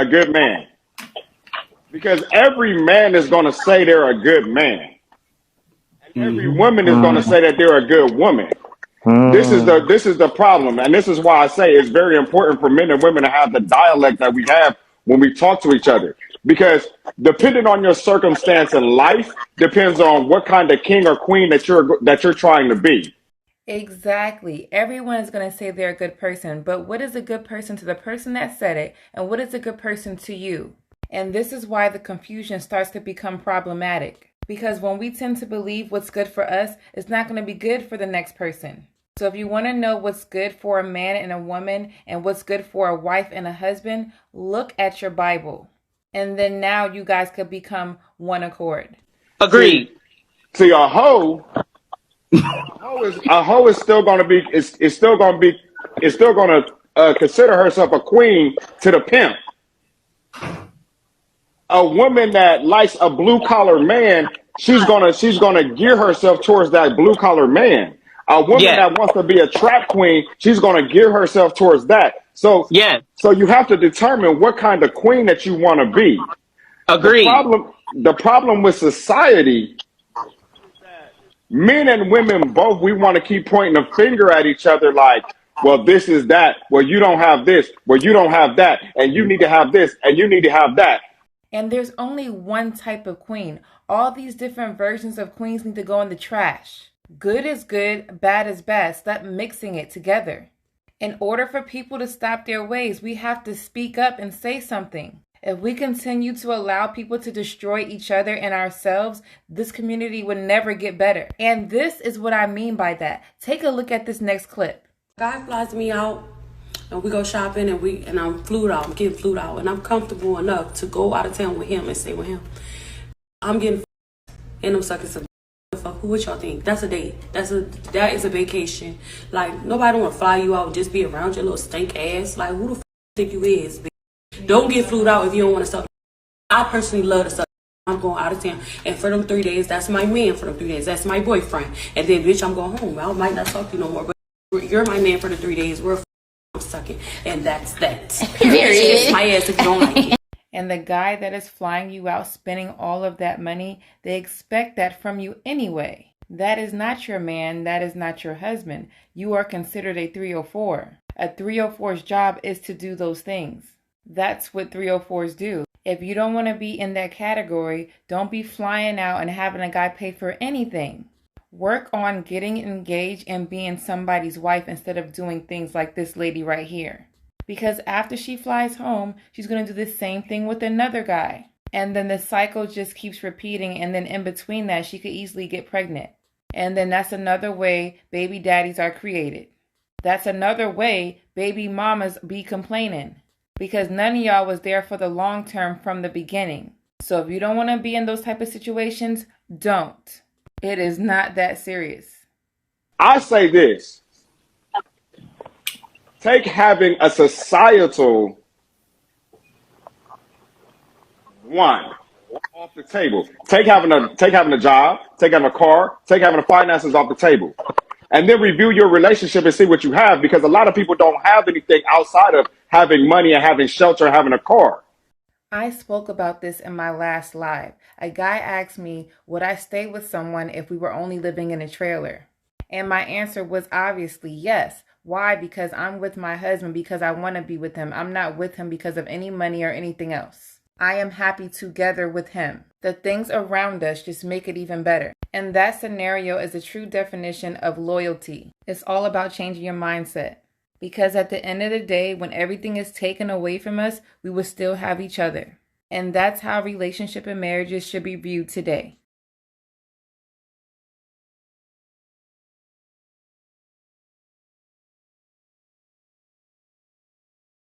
a good man? Because every man is going to say they're a good man. Every woman is going to say that they're a good woman. This is the problem, and this is why I say it's very important for men and women to have the dialect that we have when we talk to each other. Because depending on your circumstance in life, depends on what kind of king or queen that you're trying to be. Exactly. Everyone is going to say they're a good person, but what is a good person to the person that said it, and what is a good person to you? And this is why the confusion starts to become problematic. Because when we tend to believe what's good for us, it's not going to be good for the next person. So if you want to know what's good for a man and a woman and what's good for a wife and a husband, look at your Bible. And then now you guys could become one accord. Agreed. See, a hoe is still going to be is still going to be is still going to consider herself a queen to the pimp. A woman that likes a blue collar man, she's gonna gear herself towards that blue collar man. A woman Yeah. that wants to be a trap queen, she's gonna gear herself towards that. So Yeah. so you have to determine what kind of queen that you want to be. The Agreed. problem the problem with society, men and women both, we want to keep pointing a finger at each other like, well, this is that, well, you don't have this, well, you don't have that, and you need to have this, and you need to have that. And there's only one type of queen. All these different versions of queens need to go in the trash. Good is good, bad is bad. Stop mixing it together. In order for people to stop their ways, we have to speak up and say something. If we continue to allow people to destroy each other and ourselves, this community would never get better. And this is what I mean by that. Take a look at this next clip. Guy flies me out and we go shopping and I'm flued out. I'm getting flued out and I'm comfortable enough to go out of town with him and stay with him. I'm getting and I'm sucking some fuck. Who what y'all think? That's a date. That is a vacation. Like nobody wanna fly you out and just be around your little stink ass. Like who the fuck you think you is? Bitch? Don't get flued out if you don't want to suck. I personally love to suck. I'm going out of town, and for them 3 days, that's my man. For them 3 days, that's my boyfriend. And then, bitch, I'm going home. I might not talk to you no more, but you're my man for the 3 days. I'm sucking, and that's that. Kiss my ass if you don't like it. And the guy that is flying you out, spending all of that money, they expect that from you anyway. That is not your man. That is not your husband. You are considered a 304. A 304's job is to do those things. That's what 304s do. If you don't want to be in that category, don't be flying out and having a guy pay for anything. Work on getting engaged and being somebody's wife instead of doing things like this lady right here. Because after she flies home, she's going to do the same thing with another guy. And then the cycle just keeps repeating, and then in between that, she could easily get pregnant. And then that's another way baby daddies are created. That's another way baby mamas be complaining. Because none of y'all was there for the long term from the beginning. So if you don't want to be in those type of situations, don't. It is not that serious. I say this. Take having a societal one off the table. Take having a job, take having a car, take having the finances off the table. And then review your relationship and see what you have, because a lot of people don't have anything outside of having money and having shelter and having a car. I spoke about this in my last live. A guy asked me, would I stay with someone if we were only living in a trailer? And my answer was obviously yes. Why? Because I'm with my husband because I want to be with him. I'm not with him because of any money or anything else. I am happy together with him. The things around us just make it even better. And that scenario is a true definition of loyalty. It's all about changing your mindset. Because at the end of the day, when everything is taken away from us, we will still have each other. And that's how relationship and marriages should be viewed today.